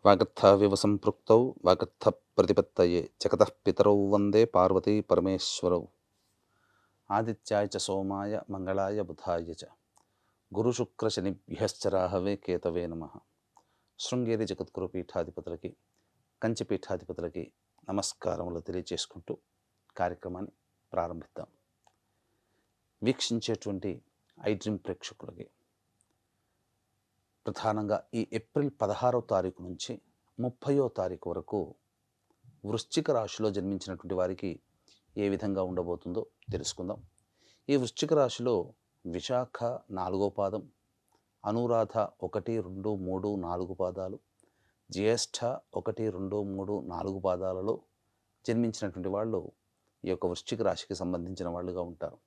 వాగర్థావివ సంపృక్తౌ వాగర్థప్రతిపత్తయే జగతః పితరౌ వందే పార్వతీ పరమేశ్వరౌ. ఆదిత్యాయ చ సోమాయ మంగళాయ బుధాయ చ గురుశుక్రశనిభ్యశ్చ రాహవే కేతవే నమః. శృంగేరి జగద్గురు పీఠాధిపతులకి, కంచి పీఠాధిపతులకి నమస్కారములు తెలియజేసుకుంటూ కార్యక్రమాన్ని ప్రారంభిద్దాం. వీక్షించేటువంటి ఐ డ్రీమ్ ప్రేక్షకులకి ప్రధానంగా ఈ ఏప్రిల్ 16వ తారీఖు నుంచి 30వ తారీఖు వరకు వృశ్చిక రాశిలో జన్మించినటువంటి వారికి ఏ విధంగా ఉండబోతుందో తెలుసుకుందాం. ఈ వృశ్చిక రాశిలో విశాఖ 4వ పాదం, అనురాధ 1, 2, 3, 4 పాదాలు, జ్యేష్ఠ 1, 2, 3, 4 పాదాలలో జన్మించినటువంటి వాళ్ళు ఈ యొక్క వృశ్చిక రాశికి సంబంధించిన వాళ్ళుగా ఉంటారు.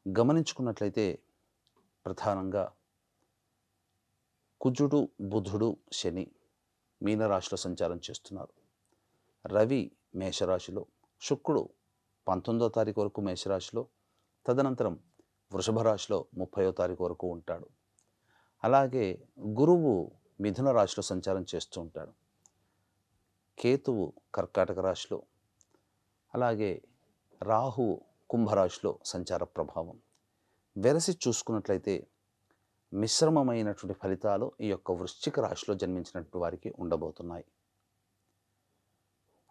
గమనించుకున్నట్లయితే ప్రధానంగా కుజుడు, బుధుడు, శని మీనరాశిలో సంచారం చేస్తున్నారు. రవి మేషరాశిలో, శుక్రుడు 19వ తారీఖు వరకు మేషరాశిలో, తదనంతరం వృషభ రాశిలో 30వ తారీఖు వరకు ఉంటాడు. అలాగే గురువు మిథున రాశిలో సంచారం చేస్తూ ఉంటాడు. కేతువు కర్కాటక రాశిలో, అలాగే రాహువు కుంభరాశిలో సంచార ప్రభావం. వెరసి చూసుకున్నట్లయితే మిశ్రమమైనటువంటి ఫలితాలు ఈ యొక్క వృశ్చిక రాశిలో జన్మించినటువంటి వారికి ఉండబోతున్నాయి.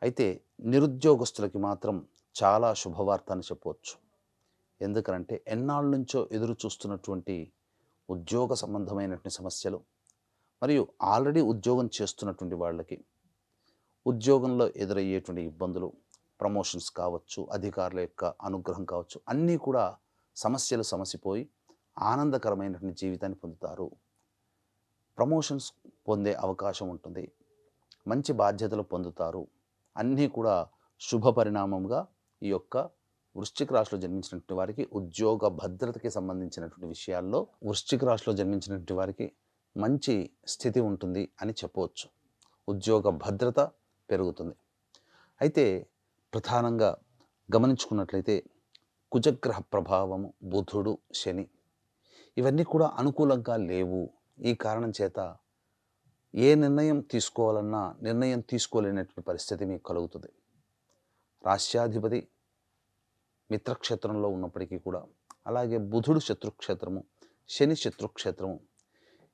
అయితే నిరుద్యోగస్తులకి మాత్రం చాలా శుభవార్త అని చెప్పవచ్చు. ఎందుకంటే ఎన్నాళ్ళ నుంచో ఎదురు చూస్తున్నటువంటి ఉద్యోగ సంబంధమైనటువంటి సమస్యలు, మరియు ఆల్రెడీ ఉద్యోగం చేస్తున్నటువంటి వాళ్ళకి ఉద్యోగంలో ఎదురయ్యేటువంటి ఇబ్బందులు, ప్రమోషన్స్ కావచ్చు, అధికారుల యొక్క అనుగ్రహం కావచ్చు, అన్నీ కూడా సమస్యలు సమసిపోయి ఆనందకరమైనటువంటి జీవితాన్ని పొందుతారు. ప్రమోషన్స్ పొందే అవకాశం ఉంటుంది, మంచి బాధ్యతలు పొందుతారు. అన్నీ కూడా శుభ పరిణామంగా ఈ యొక్క వృశ్చిక రాశిలో జన్మించినటువంటి వారికి ఉద్యోగ భద్రతకి సంబంధించినటువంటి విషయాల్లో వృశ్చిక రాశిలో జన్మించినటువంటి వారికి మంచి స్థితి ఉంటుంది అని చెప్పవచ్చు. ఉద్యోగ భద్రత పెరుగుతుంది. అయితే ప్రధానంగా గమనించుకున్నట్లయితే కుజగ్రహ ప్రభావము, బుధుడు, శని ఇవన్నీ కూడా అనుకూలంగా లేవు. ఈ కారణం చేత ఏ నిర్ణయం తీసుకోవాలన్నా నిర్ణయం తీసుకోలేనటువంటి పరిస్థితి మీకు కలుగుతుంది. రాష్ట్రాధిపతి మిత్రక్షేత్రంలో ఉన్నప్పటికీ కూడా, అలాగే బుధుడు శత్రుక్షేత్రము, శని శత్రుక్షేత్రము,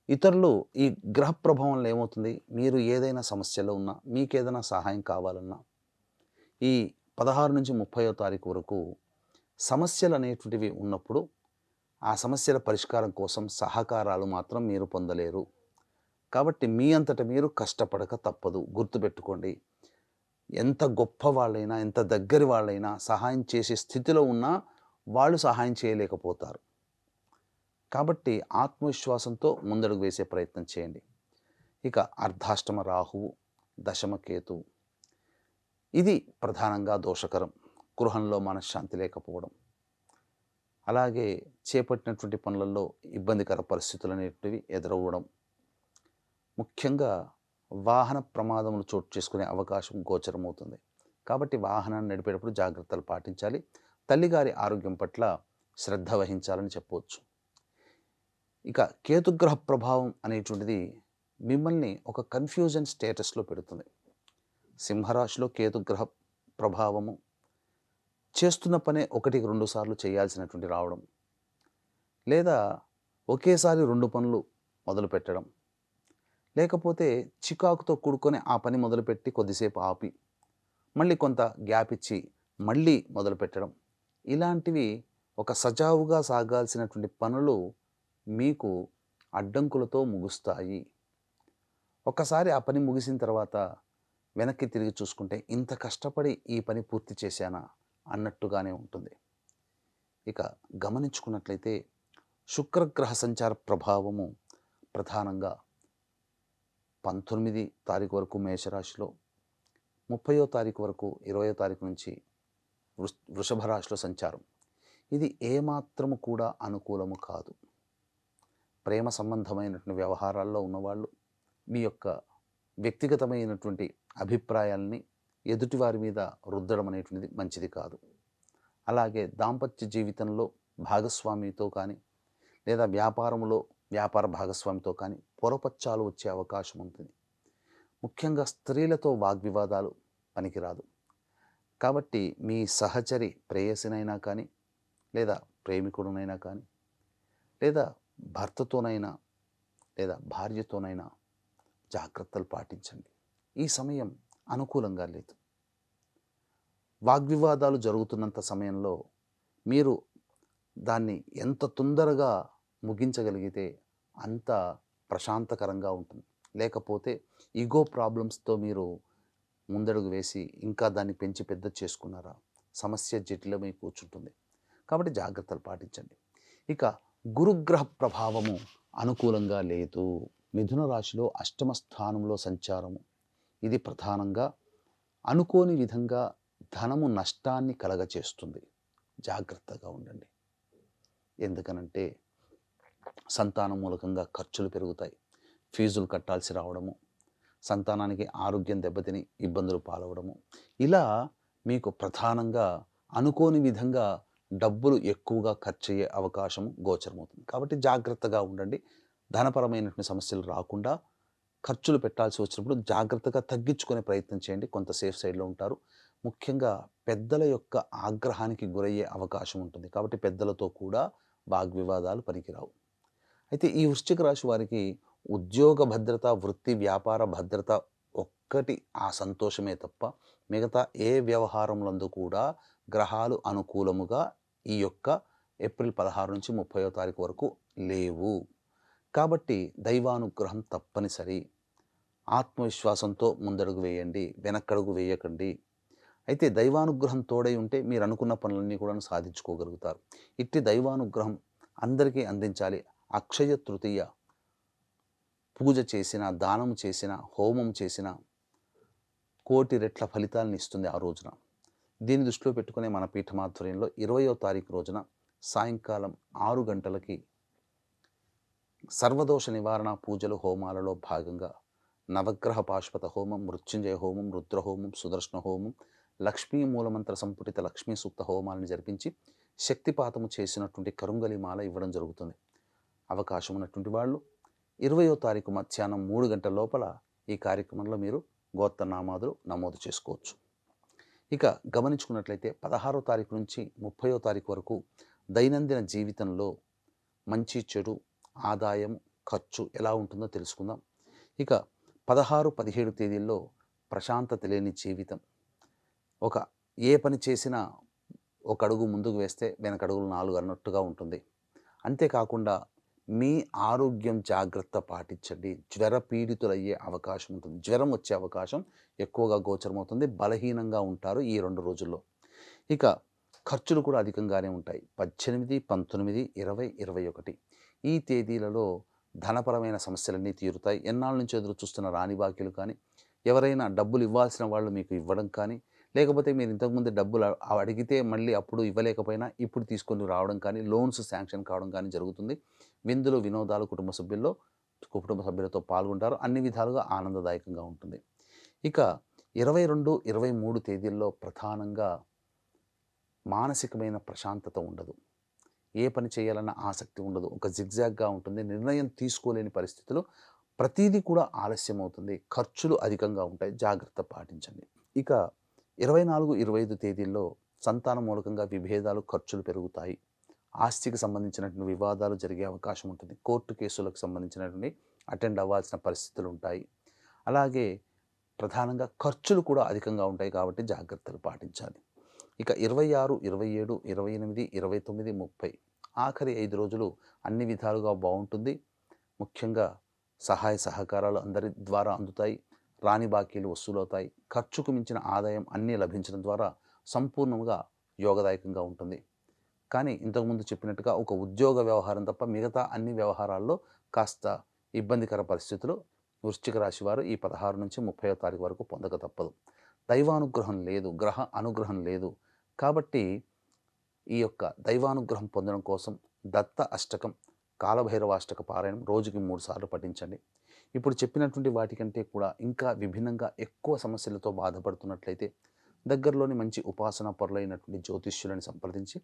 ఇతరులు ఈ గ్రహ ప్రభావంలో ఏమవుతుంది, మీరు ఏదైనా సమస్యలో ఉన్నా, మీకేదైనా సహాయం కావాలన్నా ఈ 16 నుంచి 30వ తారీఖు వరకు సమస్యలు అనేటువంటివి ఉన్నప్పుడు ఆ సమస్యల పరిష్కారం కోసం సహకారాలు మాత్రం మీరు పొందలేరు. కాబట్టి మీ అంతట మీరు కష్టపడక తప్పదు. గుర్తుపెట్టుకోండి, ఎంత గొప్ప వాళ్ళైనా, ఎంత దగ్గరి వాళ్ళైనా సహాయం చేసే స్థితిలో ఉన్నా వాళ్ళు సహాయం చేయలేకపోతారు. కాబట్టి ఆత్మవిశ్వాసంతో ముందడుగు వేసే ప్రయత్నం చేయండి. ఇక అర్ధాష్టమ రాహువు, దశమ కేతువు, ఇది ప్రధానంగా దోషకరం. గృహంలో మనశ్శాంతి లేకపోవడం, అలాగే చేపట్టినటువంటి పనులలో ఇబ్బందికర పరిస్థితులు అనేటివి ఎదురవ్వడం, ముఖ్యంగా వాహన ప్రమాదములు చోటు చేసుకునే అవకాశం గోచరమవుతుంది. కాబట్టి వాహనాన్ని నడిపేటప్పుడు జాగ్రత్తలు పాటించాలి. తల్లిగారి ఆరోగ్యం పట్ల శ్రద్ధ వహించాలని చెప్పవచ్చు. ఇక కేతుగ్రహ ప్రభావం అనేటువంటిది మిమ్మల్ని ఒక కన్ఫ్యూజన్ స్టేటస్లో పెడుతుంది. సింహరాశిలో కేతుగ్రహ ప్రభావము చేస్తున్న పనే 1-2 సార్లు చేయాల్సినటువంటి రావడం, లేదా ఒకేసారి 2 పనులు మొదలు పెట్టడం, లేకపోతే చికాకుతో కూడుకొని ఆ పని మొదలుపెట్టి కొద్దిసేపు ఆపి మళ్ళీ కొంత గ్యాప్ ఇచ్చి మళ్ళీ మొదలు పెట్టడం, ఇలాంటివి ఒక సజావుగా సాగాల్సినటువంటి పనులు మీకు అడ్డంకులతో ముగుస్తాయి. ఒకసారి ఆ పని ముగిసిన తర్వాత వెనక్కి తిరిగి చూసుకుంటే ఇంత కష్టపడి ఈ పని పూర్తి చేశానా అన్నట్టుగానే ఉంటుంది. ఇక గమనించుకున్నట్లయితే శుక్రగ్రహ సంచార ప్రభావము ప్రధానంగా 19 తారీఖు వరకు మేషరాశిలో, 30వ తారీఖు వరకు 20వ తారీఖు నుంచి వృషభ రాశిలో సంచారం. ఇది ఏమాత్రము కూడా అనుకూలము కాదు. ప్రేమ సంబంధమైనటువంటి వ్యవహారాల్లో ఉన్నవాళ్ళు మీ యొక్క వ్యక్తిగతమైనటువంటి అభిప్రాయాల్ని ఎదుటివారి మీద రుద్దడం అనేటువంటిది మంచిది కాదు. అలాగే దాంపత్య జీవితంలో భాగస్వామితో కానీ, లేదా వ్యాపారంలో వ్యాపార భాగస్వామితో కానీ పొరపచ్చాలు వచ్చే అవకాశం ఉంటుంది. ముఖ్యంగా స్త్రీలతో వాగ్వివాదాలు పనికిరాదు. కాబట్టి మీ సహచరి ప్రేయసినైనా కానీ, లేదా ప్రేమికుడునైనా కానీ, లేదా భర్తతోనైనా, లేదా భార్యతోనైనా జాగ్రత్తలు పాటించండి. ఈ సమయం అనుకూలంగా లేదు. వాగ్వివాదాలు జరుగుతున్నంత సమయంలో మీరు దాన్ని ఎంత తొందరగా ముగించగలిగితే అంత ప్రశాంతకరంగా ఉంటుంది. లేకపోతే ఈగో ప్రాబ్లమ్స్‌తో మీరు ముందడుగు వేసి ఇంకా దాన్ని పెంచి పెద్ద చేసుకున్నారా, సమస్య జటిలమై కూర్చుంటుంది. కాబట్టి జాగ్రత్తలు పాటించండి. ఇక గురుగ్రహ ప్రభావము అనుకూలంగా లేదు. మిథున రాశిలో అష్టమ స్థానంలో సంచారము. ఇది ప్రధానంగా అనుకోని విధంగా ధనము నష్టాన్ని కలగచేస్తుంది. జాగ్రత్తగా ఉండండి. ఎందుకనంటే సంతానం మూలకంగా ఖర్చులు పెరుగుతాయి. ఫీజులు కట్టాల్సి రావడము, సంతానానికి ఆరోగ్యం దెబ్బతిని ఇబ్బందులు పాలవడము, ఇలా మీకు ప్రధానంగా అనుకోని విధంగా డబ్బులు ఎక్కువగా ఖర్చయ్యే అవకాశం గోచరమవుతుంది. కాబట్టి జాగ్రత్తగా ఉండండి. ధనపరమైనటువంటి సమస్యలు రాకుండా ఖర్చులు పెట్టాల్సి వచ్చినప్పుడు జాగ్రత్తగా తగ్గించుకునే ప్రయత్నం చేయండి. కొంత సేఫ్ సైడ్‌లో ఉంటారు. ముఖ్యంగా పెద్దల యొక్క ఆగ్రహానికి గురయ్యే అవకాశం ఉంటుంది. కాబట్టి పెద్దలతో కూడా వాగ్వివాదాలు పనికిరావు. అయితే ఈ వృశ్చిక రాశి వారికి ఉద్యోగ భద్రత, వృత్తి, వ్యాపార భద్రత ఒక్కటి ఆ సంతోషమే తప్ప మిగతా ఏ వ్యవహారములందు కూడా గ్రహాలు అనుకూలముగా ఈ యొక్క ఏప్రిల్ 16 నుంచి 30వ తారీఖు వరకు లేవు. కాబట్టి దైవానుగ్రహం తప్పనిసరి. ఆత్మవిశ్వాసంతో ముందడుగు వేయండి, వెనక్కడుగు వేయకండి. అయితే దైవానుగ్రహం తోడై ఉంటే మీరు అనుకున్న పనులన్నీ కూడా సాధించుకోగలుగుతారు. ఇట్టి దైవానుగ్రహం అందరికీ అందించాలి. అక్షయ తృతీయ పూజ చేసిన, దానం చేసిన, హోమం చేసిన కోటి రెట్ల ఫలితాలను ఇస్తుంది ఆ రోజున. దీన్ని దృష్టిలో పెట్టుకునే మన పీఠమాధ్వర్యంలో 20వ తారీఖు రోజున సాయంకాలం 6 గంటలకి సర్వదోష నివారణ పూజలు, హోమాలలో భాగంగా నవగ్రహ పాశుపత హోమం, మృత్యుంజయ హోమం, రుద్రహోమం, సుదర్శన హోమం, లక్ష్మీ మూలమంత్ర సంపుటిత లక్ష్మీ సూక్త హోమాలను జరిపించి శక్తిపాతము చేసినటువంటి కరుంగలి మాల ఇవ్వడం జరుగుతుంది. అవకాశం ఉన్నటువంటి వాళ్ళు 20వ తారీఖు మధ్యాహ్నం 3 గంటల లోపల ఈ కార్యక్రమంలో మీరు గోత్రనామాదులు నమోదు చేసుకోవచ్చు. ఇక గమనించుకున్నట్లయితే 16వ తారీఖు నుంచి 30వ తారీఖు వరకు దైనందిన జీవితంలో మంచి, చెడు, ఆదాయం, ఖర్చు ఎలా ఉంటుందో తెలుసుకుందాం. ఇక 16, 17 తేదీల్లో ప్రశాంతత లేని జీవితం. ఏ పని చేసినా ఒక అడుగు ముందుకు వేస్తే వెనకడుగులు 4 అన్నట్టుగా ఉంటుంది. అంతేకాకుండా మీ ఆరోగ్యం జాగ్రత్త పాటించండి. జ్వర పీడితులయ్యే అవకాశం ఉంటుంది. జ్వరం వచ్చే అవకాశం ఎక్కువగా గోచరమవుతుంది. బలహీనంగా ఉంటారు ఈ 2 రోజుల్లో. ఇక ఖర్చులు కూడా అధికంగానే ఉంటాయి. 18, 19, 20, 21 ఈ తేదీలలో ధనపరమైన సమస్యలన్నీ తీరుతాయి. ఎన్నాళ్ళ నుంచి ఎదురు చూస్తున్న రాని బాకీలు కానీ, ఎవరైనా డబ్బులు ఇవ్వాల్సిన వాళ్ళు మీకు ఇవ్వడం కానీ, లేకపోతే మీరు ఇంతకుముందు డబ్బులు అడిగితే మళ్ళీ అప్పుడు ఇవ్వలేకపోయినా ఇప్పుడు తీసుకొని రావడం కానీ, లోన్స్ శాంక్షన్ కావడం కానీ జరుగుతుంది. విందులు, వినోదాలు కుటుంబ సభ్యులతో పాల్గొంటారు. అన్ని విధాలుగా ఆనందదాయకంగా ఉంటుంది. ఇక 22, 23 తేదీల్లో ప్రధానంగా మానసికమైన ప్రశాంతత ఉండదు. ఏ పని చేయాలన్న ఆసక్తి ఉండదు. ఒక జిగ్జాగ్గా ఉంటుంది. నిర్ణయం తీసుకోలేని పరిస్థితులు. ప్రతీదీ కూడా ఆలస్యం అవుతుంది. ఖర్చులు అధికంగా ఉంటాయి. జాగ్రత్త పాటించండి. ఇక 24, 25 తేదీల్లో సంతానం మూలకంగా విభేదాలు, ఖర్చులు పెరుగుతాయి. ఆస్తికి సంబంధించినటువంటి వివాదాలు జరిగే అవకాశం ఉంటుంది. కోర్టు కేసులకు సంబంధించినటువంటి అటెండ్ అవ్వాల్సిన పరిస్థితులు ఉంటాయి. అలాగే ప్రధానంగా ఖర్చులు కూడా అధికంగా ఉంటాయి. కాబట్టి జాగ్రత్తలు పాటించాలి. ఇక 26, 27, 28, 29, 30 ఆఖరి 5 రోజులు అన్ని విధాలుగా బాగుంటుంది. ముఖ్యంగా సహాయ సహకారాలు అందరి ద్వారా అందుతాయి. రాని బాకీలు వసూలవుతాయి. ఖర్చుకు మించిన ఆదాయం అన్నీ లభించడం ద్వారా సంపూర్ణంగా యోగదాయకంగా ఉంటుంది. కానీ ఇంతకుముందు చెప్పినట్టుగా ఒక ఉద్యోగ వ్యవహారం తప్ప మిగతా అన్ని వ్యవహారాల్లో కాస్త ఇబ్బందికర పరిస్థితులు వృశ్చిక రాశి వారు ఈ 16 నుంచి 30వ తారీఖు వరకు పొందక తప్పదు. దైవానుగ్రహం లేదు, గ్రహ అనుగ్రహం లేదు. కాబట్టి ఈ యొక్క దైవానుగ్రహం పొందడం కోసం దత్త అష్టకం, కాలభైరవాష్టక పారాయణం రోజుకి 3 సార్లు పఠించండి. ఇప్పుడు చెప్పినటువంటి వాటికంటే కూడా ఇంకా విభిన్నంగా ఎక్కువ సమస్యలతో బాధపడుతున్నట్లయితే దగ్గరలోని మంచి ఉపాసనా పరులైనటువంటి జ్యోతిష్యులను సంప్రదించి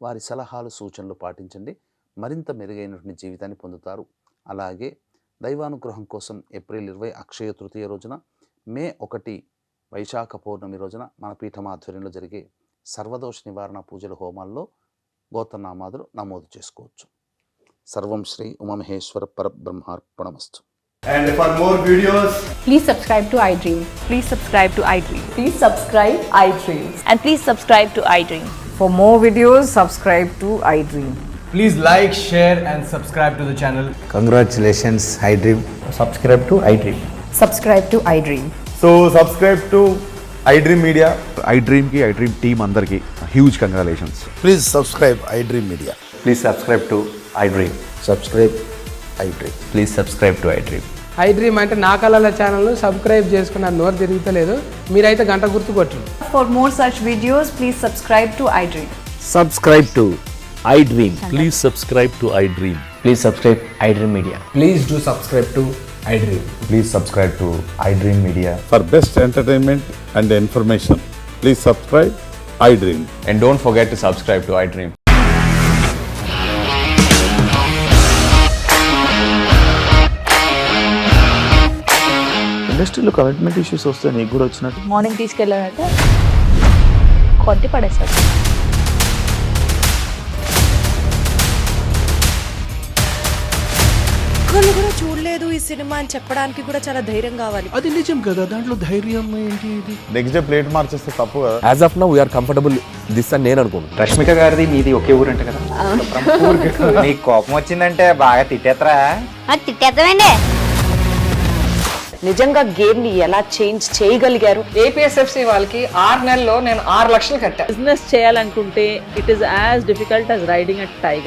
వారి సలహాలు, సూచనలు పాటించండి. మరింత మెరుగైనటువంటి జీవితాన్ని పొందుతారు. అలాగే దైవానుగ్రహం కోసం ఏప్రిల్ 20 అక్షయ తృతీయ రోజున మే 1 వైశాఖ పౌర్ణమి రోజున మన పీఠం ఆధ్వర్యంలో జరిగే సర్వదోష నివారణ పూజల హోమాల్లో గోత్రనామాదులు నమోదు చేసుకోవచ్చు. సర్వం Shri Umamaheshwara పరబ్రహ్మార్పణమస్తు. And for more videos, Please subscribe to iDream. Please subscribe to iDream. Please subscribe iDream. And please subscribe to iDream. For more videos, subscribe to iDream. please like, share and subscribe to the channel. Congratulations, iDream. Subscribe to iDream. Subscribe to iDream. So subscribe to iDream Media. iDream ki iDream team andarki huge congratulations. Please subscribe iDream Media. Please subscribe to iDream. Subscribe iDream. Please subscribe to iDream. iDream అంటే నా కళల ఛానల్ను subscribe చేసుకున్న నోరు తిరుగుతలేదు, మీరైతే గంట గుర్తు కొట్టండి. For more such videos, please subscribe to iDream. Subscribe to iDream. Please subscribe to iDream. Please subscribe iDream Media. Please do subscribe to iDream. Please subscribe to iDream Media. For best entertainment and information, please subscribe iDream. And don't forget to subscribe to iDream. ఇండస్ట్రీలో commitment issues వస్తే నీకు కూడా వచ్చినట్టు morning తీసుకెళ్ళాలంటే కొట్టి పడేస్తాడు. ఒక్కళ్ళు కూడా చూడలేదు ఈ సినిమా అని చెప్పడానికి కూడా చాలా ధైర్యం కావాలి. అది నిజం కదా, దాంట్లో ధైర్యం ఏంటి? ఇది నెక్స్ట్ డే ప్లేట్ మార్చేస్తే తప్పు కదా. As of now we are comfortable this అని నేను అనుకుంటున్నాను. రష్మిక గారిది మీది ఒకే ఊరంట కదా. నీకు కోపం వచ్చిందంటే బాగా తిట్టేత్తరా? తిట్టేద్దామండి. నిజంగా గేమ్ ని ఎలా చేంజ్ చేయగలిగారు? APSFC వాళ్ళకి 6 నెలల్లో నేను 6 లక్షలు కట్టా. బిజినెస్ చేయాలనుకుంటే it is as difficult as riding a tiger.